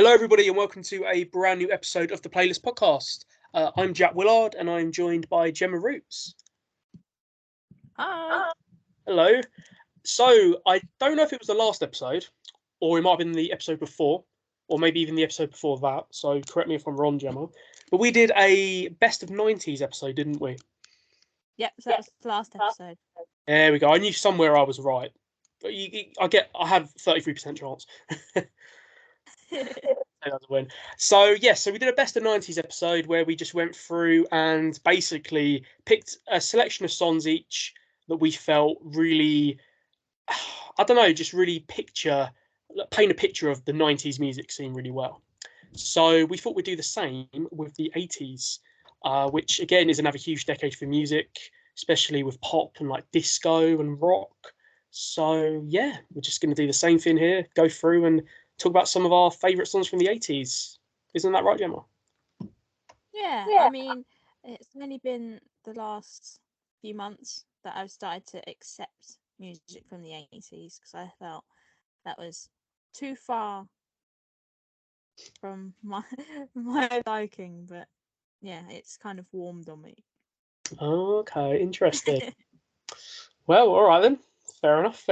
Hello, everybody, and welcome to a brand new episode of the Playlist Podcast. I'm Jack Willard, and I'm joined by Gemma Roots. Hi. Hello. So, I don't know if it was the last episode, or it might have been the episode before, or maybe even the episode before that. So, correct me if I'm wrong, Gemma. But we did a best of 90s episode, didn't we? Yep, so that was the last episode. There we go. I knew somewhere I was right. But I had 33% chance. Win. So we did a best of 90s episode where we just went through and basically picked a selection of songs each that we felt really, I don't know, just really paint a picture of the 90s music scene really well. So we thought we'd do the same with the 80s, which again is another huge decade for music, especially with pop and like disco and rock. So yeah, we're just going to do the same thing here, go through and talk about some of our favourite songs from the 80s. Isn't that right, Gemma? Yeah, I mean, it's only been the last few months that I've started to accept music from the 80s because I felt that was too far from my liking, but yeah, it's kind of warmed on me. Okay, interesting. Well, all right then. Fair enough.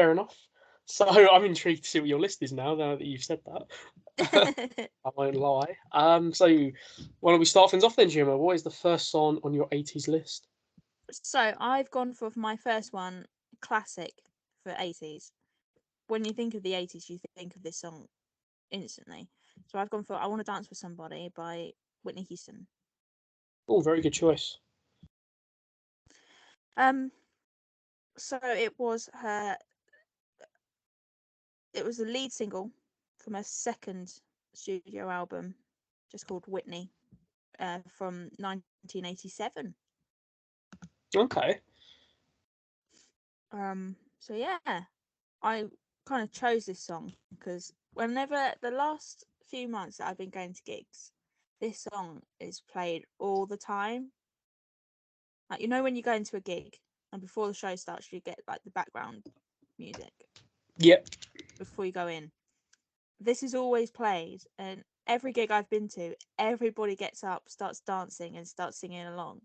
So I'm intrigued to see what your list is now that you've said that. I won't lie. So why don't we start things off then, Gemma? What is the first song on your 80s list? So I've gone for my first one, classic for 80s. When you think of the 80s, you think of this song instantly. So I've gone for I Want to Dance with Somebody by Whitney Houston. Oh, very good choice. So it was the lead single from her second studio album, just called Whitney, from 1987. Okay. So yeah, I kind of chose this song because whenever the last few months that I've been going to gigs, this song is played all the time. Like, you know, when you go into a gig and before the show starts, you get like the background music. Yep. Before you go in, this is always played, and every gig I've been to, everybody gets up, starts dancing, and starts singing along,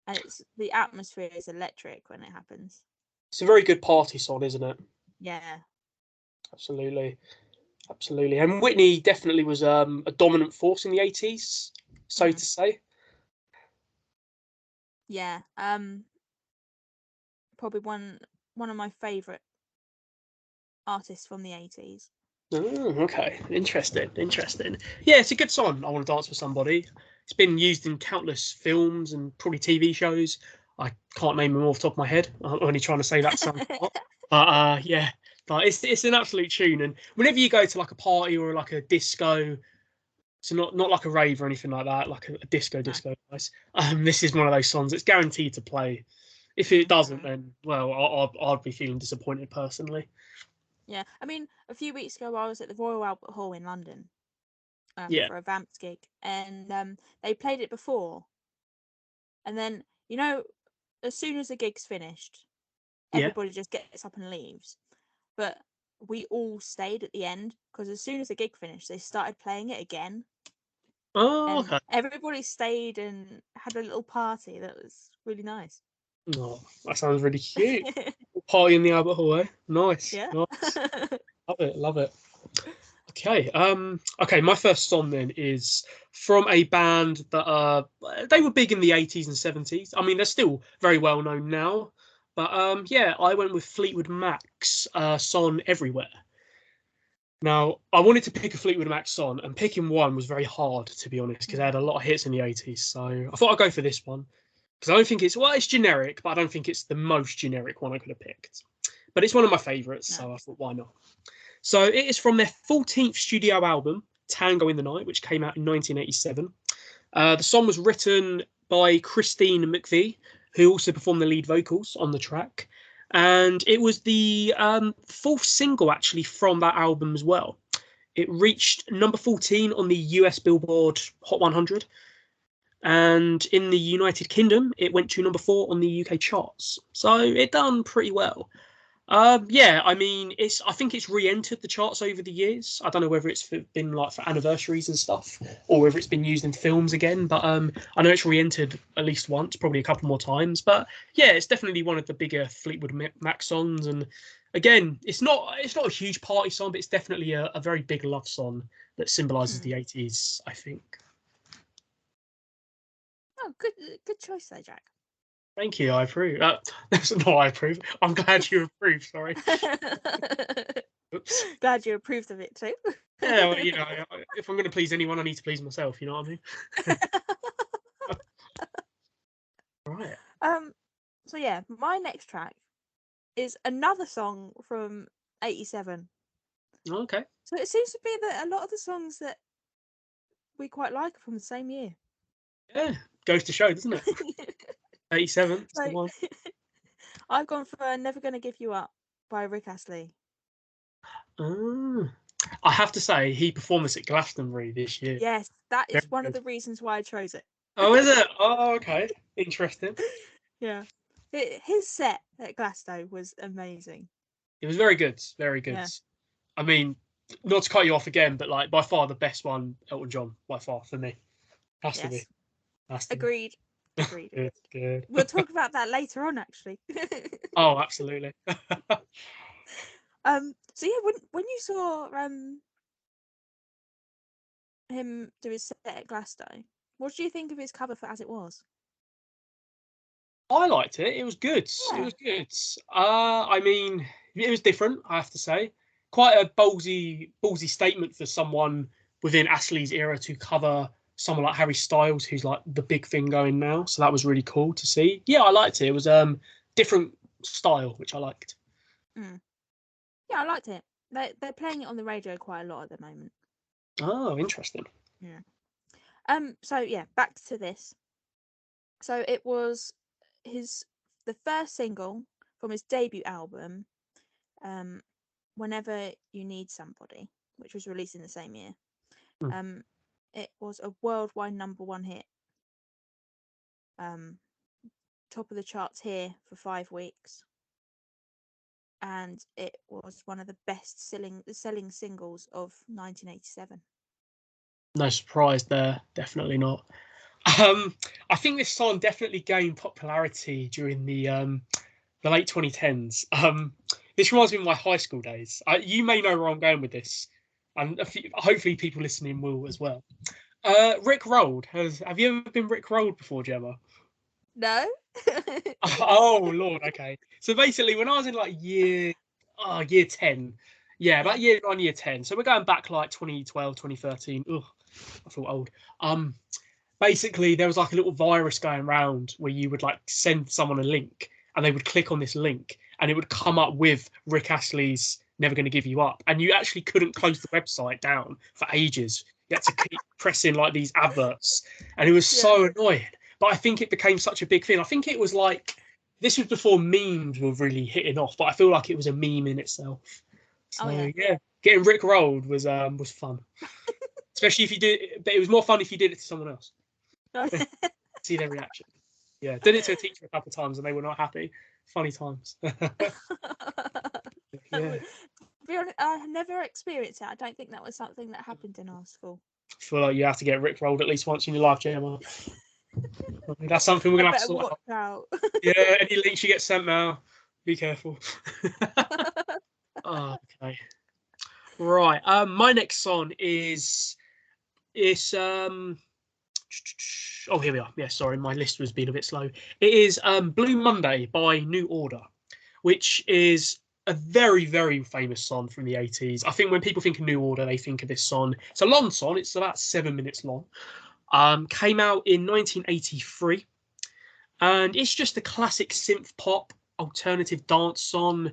and the atmosphere is electric when it happens. It's a very good party song, isn't it? Yeah, absolutely. And Whitney definitely was a dominant force in the 80s, so to say. Yeah, probably one of my favourite artists from the 80s. Oh, okay, interesting. Yeah, it's a good song. I Want to Dance with Somebody. It's been used in countless films and probably TV shows. I can't name them off the top of my head. I'm only trying to say that song. But yeah, but it's an absolute tune. And whenever you go to like a party or like a disco, so not like a rave or anything like that, like a disco, guys. This is one of those songs. It's guaranteed to play. If it doesn't, then well, I'd be feeling disappointed personally. Yeah, I mean, a few weeks ago I was at the Royal Albert Hall in London for a Vamps gig, and they played it before. And then, you know, as soon as the gig's finished, everybody just gets up and leaves. But we all stayed at the end because as soon as the gig finished, they started playing it again. Oh, okay. Everybody stayed and had a little party. That was really nice. Oh, that sounds really cute. Party in the Albert Hall, eh? Nice. Yeah. Nice. Love it. Okay. Okay, my first song then is from a band that they were big in the 80s and 70s. I mean, they're still very well known now. But yeah, I went with Fleetwood Mac's song Everywhere. Now, I wanted to pick a Fleetwood Mac song, and picking one was very hard, to be honest, because they had a lot of hits in the 80s. So I thought I'd go for this one. Because I don't think it's generic, but I don't think it's the most generic one I could have picked. But it's one of my favourites, so I thought, why not? So it is from their 14th studio album, Tango in the Night, which came out in 1987. The song was written by Christine McVie, who also performed the lead vocals on the track. And it was the fourth single, actually, from that album as well. It reached number 14 on the US Billboard Hot 100. And in the United Kingdom, it went to number 4 on the UK charts. So it done pretty well. Yeah, I mean, I think it's re-entered the charts over the years. I don't know whether it's been like for anniversaries and stuff, or whether it's been used in films again. But I know it's re-entered at least once, probably a couple more times. But yeah, it's definitely one of the bigger Fleetwood Mac songs. And again, it's not a huge party song, but it's definitely a very big love song that symbolises the 80s, I think. Oh, good choice there, Jack. Thank you. I approve. That's not I approve. I'm glad you approve. Sorry. Oops. Glad you approved of it too. Yeah, well, if I'm going to please anyone, I need to please myself. You know what I mean? Right. So yeah, my next track is another song from '87. Okay. So it seems to be that a lot of the songs that we quite like are from the same year. Yeah, goes to show, doesn't it? 87. So, I've gone for "Never Gonna Give You Up" by Rick Astley. I have to say, he performed this at Glastonbury this year. Yes, that is one of the reasons why I chose it. Oh, is it? Oh, okay. Interesting. Yeah. His set at Glasgow was amazing. It was very good. Very good. Yeah. I mean, not to cut you off again, but like by far the best one, Elton John, by far for me. Has to be. Agreed. Good, good. We'll talk about that later on, actually. Oh, absolutely. So yeah, when you saw him do his set at Glasgow, what do you think of his cover for As It Was? I liked it. It was good. Yeah. It was good. I mean, it was different, I have to say. Quite a ballsy statement for someone within Astley's era to cover someone like Harry Styles, who's like the big thing going now. So that was really cool to see. Yeah, I liked it. It was different style, which I liked. Yeah, I liked it. They're playing it on the radio quite a lot at the moment. Oh, interesting. Yeah. So yeah, back to this. So it was the first single from his debut album, Whenever You Need Somebody, which was released in the same year. It was a worldwide #1 hit. Top of the charts here for 5 weeks. And it was one of the best selling singles of 1987. No surprise there, definitely not. I think this song definitely gained popularity during the late 2010s. This reminds me of my high school days. You may know where I'm going with this, and hopefully people listening will as well. Rick rolled. Have you ever been Rick rolled before, Gemma? No. Oh Lord, okay. So basically, when I was in like year 10, yeah, about year 9, year 10. So we're going back like 2012, 2013. Ugh, I feel old. Basically, there was like a little virus going around where you would like send someone a link, and they would click on this link, and it would come up with Rick Astley's "Never Gonna Give You Up," and you actually couldn't close the website down for ages. You had to keep pressing like these adverts, and it was so annoying. But I think it became such a big thing. I think it was like, this was before memes were really hitting off, but I feel like it was a meme in itself. So yeah, getting Rick rolled was fun, especially if you did. But it was more fun if you did it to someone else. See their reaction. Yeah, did it to a teacher a couple of times and they were not happy. Funny times. Yeah. I've never experienced it. I don't think that was something that happened in our school. I feel like you have to get Rick rolled at least once in your life, Gemma. That's something we're gonna have to sort out. Yeah, any links you get sent now, be careful. Oh, okay. Right. My next song is oh, here we are. Yeah, sorry, my list was being a bit slow. It is Blue Monday by New Order, which is a very, very famous song from the 80s. I think when people think of New Order, they think of this song. It's a long song. It's about 7 minutes long. Came out in 1983. And it's just a classic synth pop alternative dance song.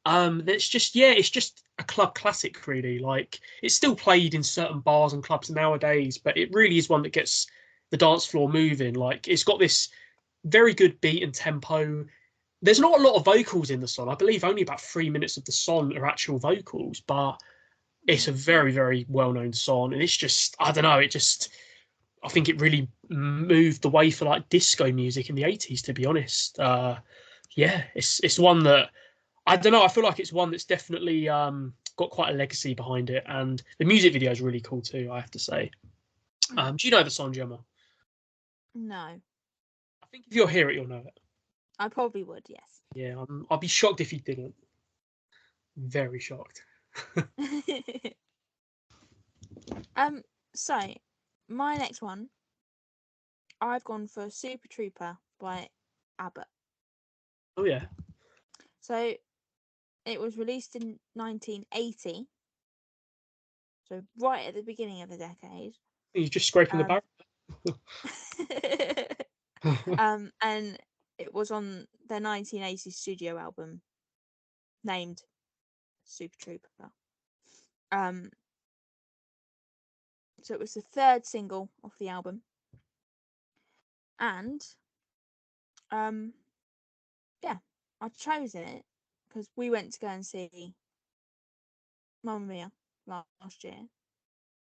That's just, it's just a club classic, really. Like, it's still played in certain bars and clubs nowadays, but it really is one that gets the dance floor moving. Like, it's got this very good beat and tempo. There's not a lot of vocals in the song. I believe only about 3 minutes of the song are actual vocals, but it's a very, very well-known song. And it's just, I don't know, I think it really moved the way for like disco music in the 80s, to be honest. Yeah, it's one that I don't know. I feel like it's one that's definitely got quite a legacy behind it, and the music video is really cool too, I have to say. Do you know the song, Gemma? No. I think if you'll hear it, you'll know it. I probably would, yes. Yeah, I'll be shocked if you didn't. Very shocked. So my next one, I've gone for Super Trooper by ABBA. Oh yeah. So it was released in 1980, so right at the beginning of the decade. You're just scraping the barrel. And it was on their 1980 studio album named Super Trooper. So it was the third single off the album, and yeah, I chose it because we went to go and see Mamma Mia last year.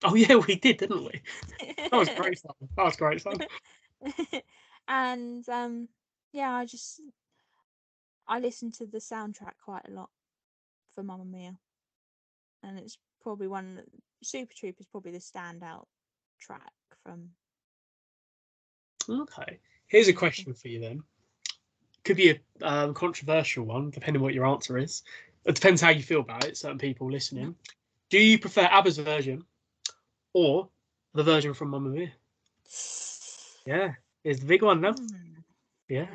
Oh yeah, we did, didn't we? That was great fun. That was great fun. And yeah, I listened to the soundtrack quite a lot for Mamma Mia, and it's probably Super Troop is probably the standout track from. Okay, here's a question for you then. Could be a controversial one, depending on what your answer is. It depends how you feel about it. Certain people listening. Yeah. Do you prefer ABBA's version or the version from Mamma Mia? Yeah, it's the big one now. Yeah.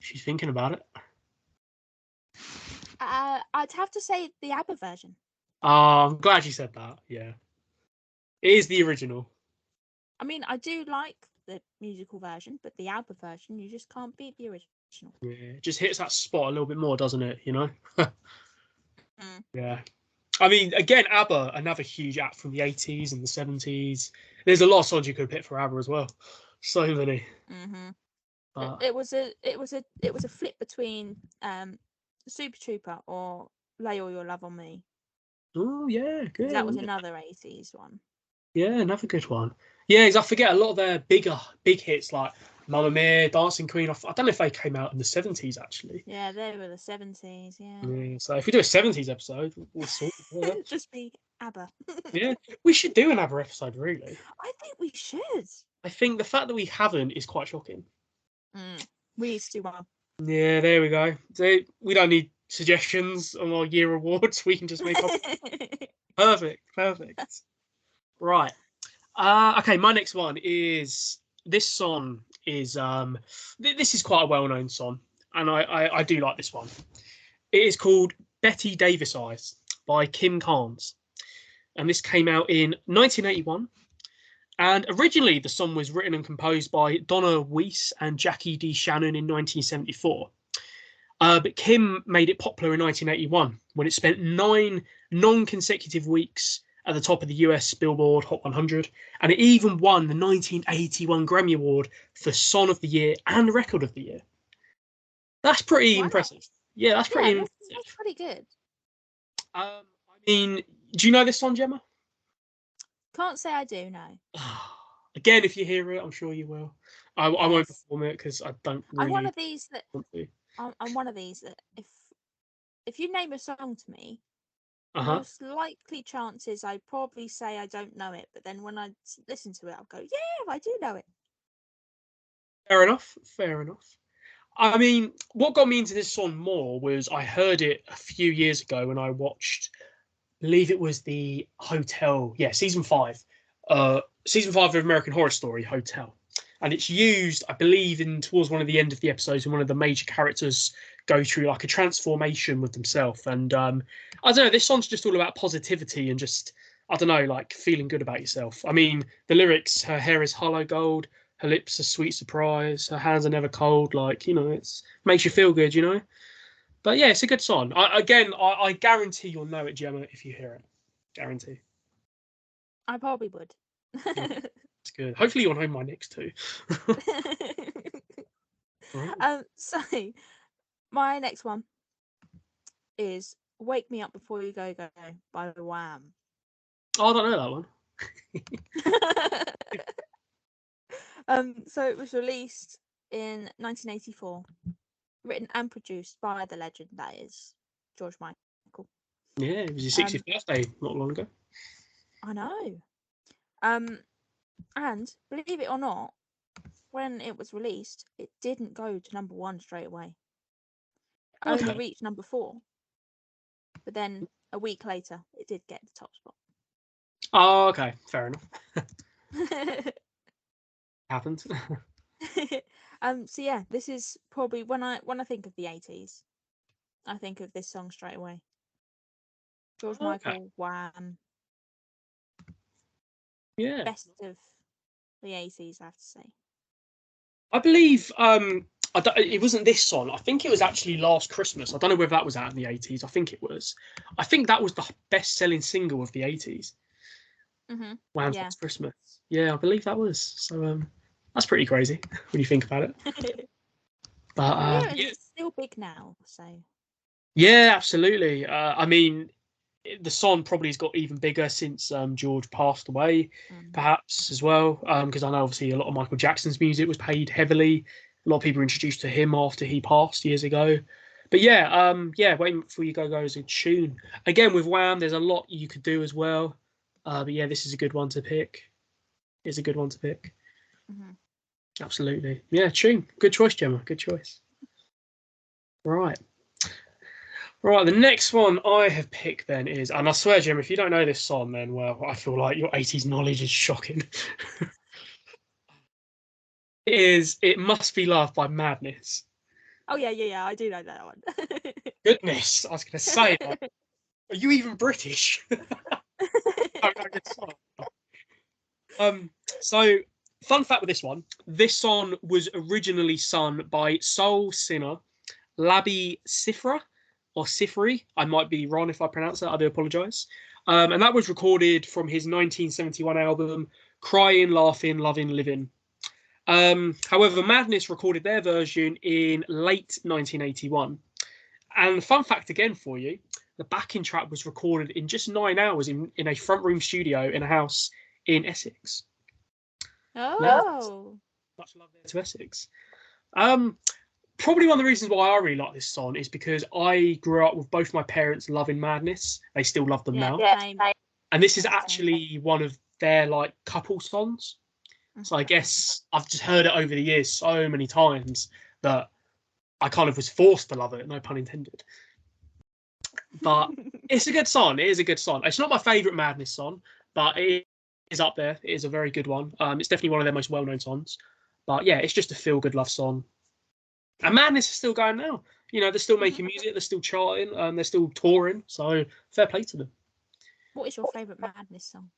She's thinking about it. I'd have to say the ABBA version. Oh, I'm glad you said that. Yeah. It is the original. I mean, I do like the musical version, but the ABBA version, you just can't beat the original. Yeah, it just hits that spot a little bit more, doesn't it? You know? Yeah. I mean, again, ABBA, another huge act from the 80s and the 70s. There's a lot of songs you could pick for ABBA as well. So many. It was a flip between Super Trooper or Lay All Your Love on Me. Oh yeah, good. That was another 80s one. Yeah, another good one. Yeah, because I forget a lot of their big hits like Mamma Mia, Dancing Queen. I don't know if they came out in the 70s actually. Yeah, they were the 70s. Yeah. So if we do a 70s episode, we'll sort it. Just be ABBA. Yeah, we should do an ABBA episode. Really. I think we should. I think the fact that we haven't is quite shocking. We need to do one. Yeah, there we go. So we don't need suggestions on our year awards. We can just make up. Perfect. Right. Okay, my next one is this song is this is quite a well-known song, and I do like this one. It is called Betty Davis Eyes by Kim Carnes, and this came out in 1981. And originally, the song was written and composed by Donna Weiss and Jackie D. Shannon in 1974. But Kim made it popular in 1981 when it spent 9 non-consecutive weeks at the top of the US Billboard Hot 100, and it even won the 1981 Grammy Award for Song of the Year and Record of the Year. That's pretty impressive. Yeah, that's pretty. That's pretty good. I mean, do you know this song, Gemma? Can't say I do, no. Again, if you hear it, I'm sure you will. I won't perform it because I don't really. I'm one of these that. Want to. I'm one of these that if you name a song to me, most likely chances I'd probably say I don't know it, but then when I listen to it, I'll go, yeah, I do know it. Fair enough. I mean, what got me into this song more was I heard it a few years ago when I watched, I believe it was the Hotel, season 5 of American Horror Story, Hotel. And it's used, I believe, towards one of the end of the episodes, and one of the major characters go through like a transformation with themselves. And I don't know, this song's just all about positivity and just, I don't know, like feeling good about yourself. I mean, the lyrics, her hair is hollow gold, her lips are sweet surprise, her hands are never cold. Like, you know, it's makes you feel good, you know. But yeah, it's a good song. I guarantee you'll know it, Gemma, if you hear it. Guarantee. I probably would. It's good. Hopefully you'll know my next two. Right. So my next one is "Wake Me Up Before You Go Go" by Wham. Oh, I don't know that one. So it was released in 1984, written and produced by the legend that is George Michael. Yeah, it was his 60th birthday not long ago. I know. And believe it or not, when it was released, it didn't go to number 1 straight away. It only reached number 4. But then a week later, it did get the top spot. Oh, okay, fair enough. Happened. So yeah, this is probably when I think of the 80s, I think of this song straight away. George Michael, Wham. Yeah. Best of the 80s, I have to say. I believe it wasn't this song. I think it was actually Last Christmas. I don't know whether that was out in the 80s. I think it was. I think that was the best-selling single of the 80s. Mm-hmm. Wham's Last Christmas. Yeah, I believe that was. So that's pretty crazy when you think about it. But it's still big now. So yeah, absolutely. I mean, the song probably has got even bigger since George passed away, perhaps as well. Because I know obviously a lot of Michael Jackson's music was paid heavily. A lot of people were introduced to him after he passed years ago. But yeah, Waiting Before You Go is a tune. Again, with Wham, there's a lot you could do as well. But yeah, this is a good one to pick. It's a good one to pick. Mm-hmm. Absolutely. Yeah, tune. Good choice, Gemma. Good choice. Right. Right, the next one I have picked then is, and I swear, Jim, if you don't know this song, then, well, I feel like your 80s knowledge is shocking. It Must Be Love by Madness. Oh, yeah, I do know that one. Goodness, I was going to say, are you even British? So, fun fact with this song was originally sung by soul singer Labi Sifra, or Sifri. I might be wrong if I pronounce that. I do apologise. And that was recorded from his 1971 album, Crying, Laughing, Loving, Living. However, Madness recorded their version in late 1981. And fun fact again for you, the backing track was recorded in just 9 hours in a front room studio in a house in Essex. Oh. Yeah. Much love there to Essex. Probably one of the reasons why I really like this song is because I grew up with both my parents loving Madness. They still love them now. Same. And this is actually one of their like couple songs. So I guess I've just heard it over the years so many times that I kind of was forced to love it, no pun intended. But it's a good song. It is a good song. It's not my favourite Madness song, but it is up there. It is a very good one. It's definitely one of their most well-known songs. But yeah, it's just a feel-good love song. And Madness is still going now. You know, they're still making music. They're still charting. They're still touring. So fair play to them. What is your favourite Madness song?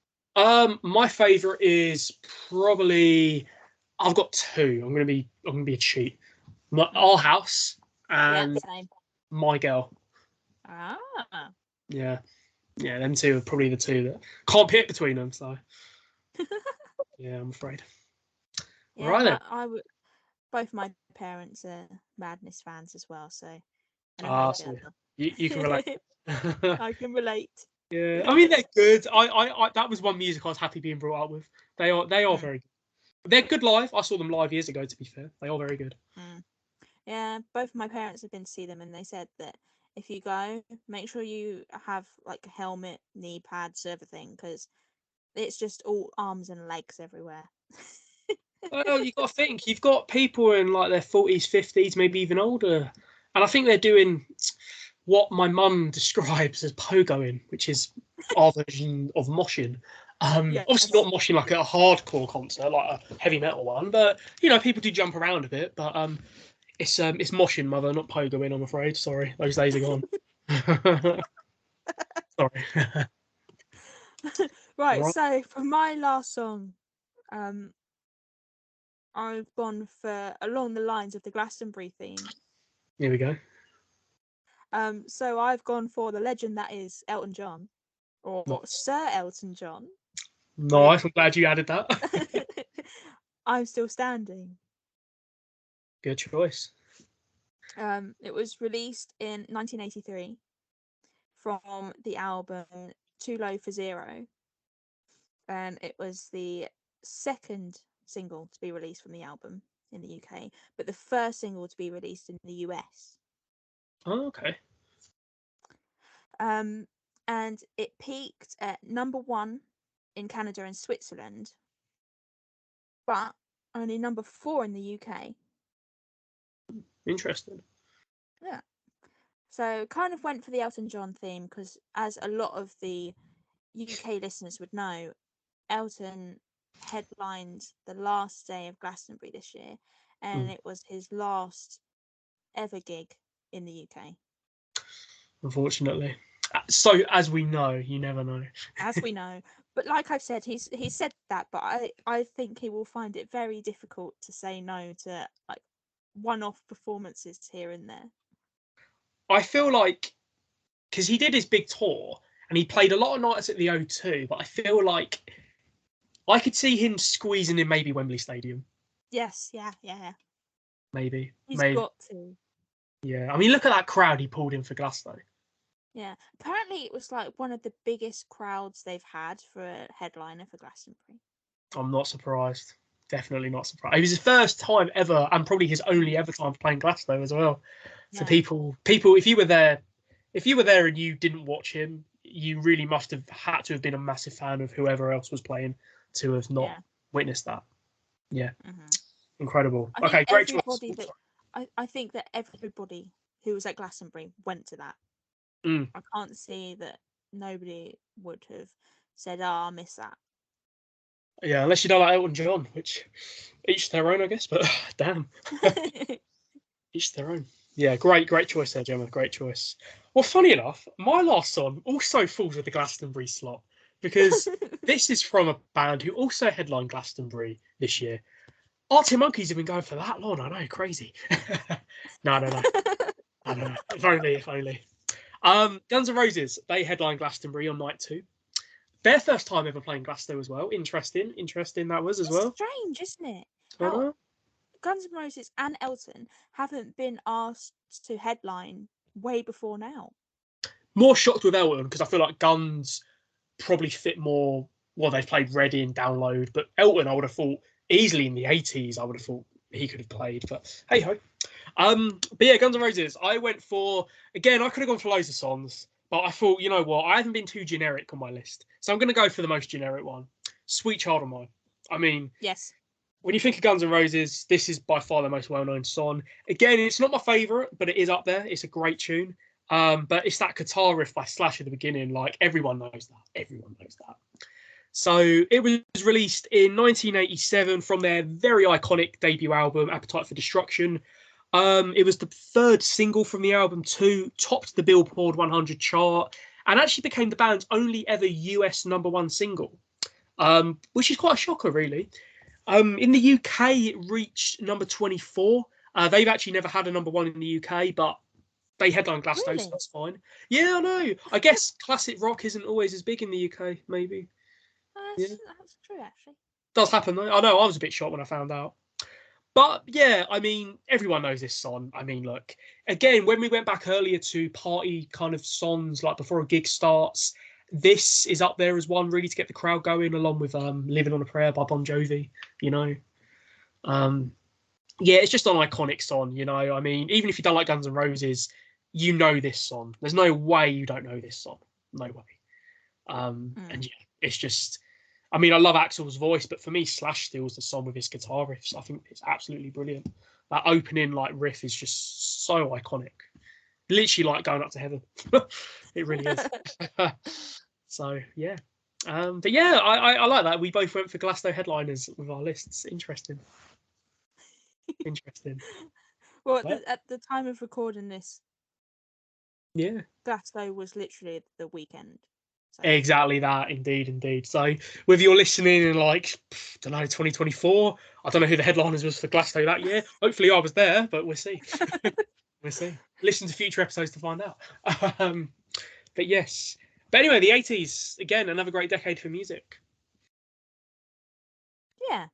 My favourite is probably, I've got two. I'm gonna be a cheat. Our House and My Girl. Ah. Yeah, them two are probably the two that can't pick between them. So yeah, I'm afraid. Yeah, right then. I would. Both my parents are Madness fans as well, so. So you can relate. I can relate. Yeah, I mean they're good. I that was one music I was happy being brought up with. They are very good. They're good live. I saw them live years ago. To be fair, they are very good. Yeah, both of my parents have been to see them, and they said that if you go, make sure you have like a helmet, knee pads, everything, because it's just all arms and legs everywhere. Well, you've got to think. You've got people in like their 40s, 50s, maybe even older, and I think they're doing what my mum describes as pogoing, which is our version of moshing. Obviously not moshing like at a hardcore concert, like a heavy metal one, but you know, people do jump around a bit. But it's moshing, mother, not pogoing. I'm afraid. Sorry, those days are gone. Sorry. Right. So for my last song, I've gone for along the lines of the Glastonbury theme. Here we go. So I've gone for the legend that is Elton John, or Sir Elton John. Nice. I'm glad you added that. I'm Still Standing. Good choice. It was released in 1983 from the album Too Low for Zero, and it was the second single to be released from the album in the UK, but the first single to be released in the US. Oh, okay. And it peaked at number 1 in Canada and Switzerland, but only number 4 in the UK. Interesting. Yeah. So kind of went for the Elton John theme because, as a lot of the UK listeners would know, Elton headlined the last day of Glastonbury this year, and it was his last ever gig in the UK. Unfortunately. So, as we know, you never know. As we know. But like I've said, he's said that, but I think he will find it very difficult to say no to like one-off performances here and there. I feel like, because he did his big tour and he played a lot of nights at the O2, but I feel like I could see him squeezing in maybe Wembley Stadium. Yes, yeah. Maybe. He's maybe. got to. Yeah, I mean, look at that crowd he pulled in for Glasgow. Yeah, apparently it was like one of the biggest crowds they've had for a headliner for Glastonbury. I'm not surprised. Definitely not surprised. It was his first time ever, and probably his only ever time playing Glasgow as well. So Yeah. people, if you were there and you didn't watch him, you really must have had to have been a massive fan of whoever else was playing to have not witnessed that. Yeah, incredible. Okay, great choice. I think that everybody who was at Glastonbury went to that. I can't see that nobody would have said, "Oh, I miss that." Yeah, unless you don't like Elton John, which each their own, I guess. But damn, each their own. Yeah, great choice there, Gemma. Great choice. Well, funny enough, my last song also falls with the Glastonbury slot because this is from a band who also headlined Glastonbury this year. Arctic Monkeys have been going for that long. I know, crazy. No. I don't know. If only. Guns N' Roses, they headlined Glastonbury on night 2. Their first time ever playing Glasgow as well. Interesting that was as well. Strange, isn't it? How Guns N' Roses and Elton haven't been asked to headline way before now. More shocked with Elton because I feel like Guns probably fit more. Well, they've played Ready and Download, but Elton, I would have thought easily in the 80s. I would have thought he could have played, but hey ho. But yeah, Guns N' Roses. I went for, again, I could have gone for loads of songs, but I thought, you know what, I haven't been too generic on my list, so I'm going to go for the most generic one, Sweet Child of Mine. I mean, yes, when you think of Guns N' Roses, this is by far the most well-known song. Again, it's not my favourite, but it is up there. It's a great tune. But it's that guitar riff by Slash at the beginning. Like, everyone knows that. Everyone knows that. So it was released in 1987 from their very iconic debut album, Appetite for Destruction. It was the third single from the album too, topped the Billboard 100 chart, and actually became the band's only ever US #1 single, which is quite a shocker, really. In the UK, it reached number 24. They've actually never had a #1 in the UK, but they headline Glasgow, really? So that's fine. Yeah, I know. I guess classic rock isn't always as big in the UK, maybe. That's true, actually. Does happen, though. I know, I was a bit shocked when I found out. But yeah, I mean, everyone knows this song. I mean, look, again, when we went back earlier to party kind of songs, like before a gig starts, this is up there as one really to get the crowd going, along with Living on a Prayer by Bon Jovi, you know. Yeah, it's just an iconic song, you know. I mean, even if you don't like Guns N' Roses, you know this song. There's no way you don't know this song. No way. And yeah, it's just, I mean, I love Axl's voice, but for me, Slash steals the song with his guitar riffs. I think it's absolutely brilliant. That opening like riff is just so iconic. Literally like going up to heaven. It really is. So yeah. But yeah, I like that. We both went for Glasgow headliners with our lists. Interesting. Well, at the time of recording this, yeah, Glasgow was literally the weekend. So. Exactly that, indeed. So, whether you're listening in like, I don't know, 2024, I don't know who the headliners was for Glasgow that year. Hopefully, I was there, but we'll see. We'll see. Listen to future episodes to find out. But yes. But anyway, the 80s, again, another great decade for music. Yeah.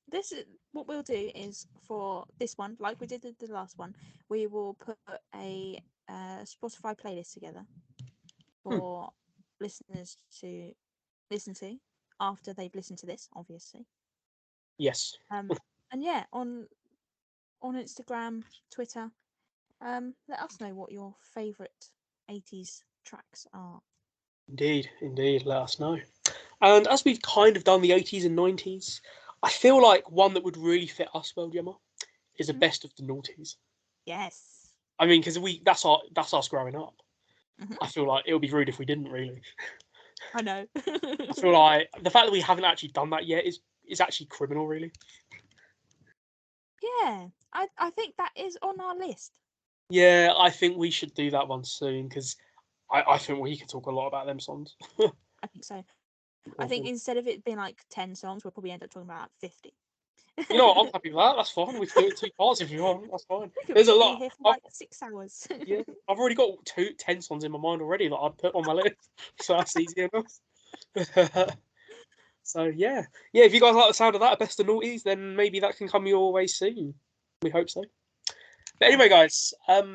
This is what we'll do is for this one, like we did the last one, we will put a Spotify playlist together for listeners to listen to after they've listened to this, obviously. Yes. And yeah, on Instagram, Twitter, let us know what your favourite 80s tracks are. Indeed, let us know. And as we've kind of done the 80s and 90s, I feel like one that would really fit us well, Gemma, is a best of the noughties. Yes. I mean, because that's us growing up. I feel like it would be rude if we didn't really. I know. I feel like the fact that we haven't actually done that yet is actually criminal, really. Yeah, I think that is on our list. Yeah, I think we should do that one soon because I think we could talk a lot about them songs. I think so. I think instead of it being like 10 songs, we'll probably end up talking about 50. You know what? I'm happy with that. That's fine. We can do it in 2 parts if you want. That's fine. We could There's a be lot. here for like 6 hours. Yeah, I've already got 10 songs in my mind already that I'd put on my list, so that's easy enough. So yeah. If you guys like the sound of that, a best of noughties, then maybe that can come your way soon. We hope so. But anyway, guys,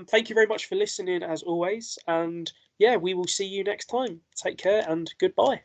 thank you very much for listening as always, and yeah, we will see you next time. Take care and goodbye.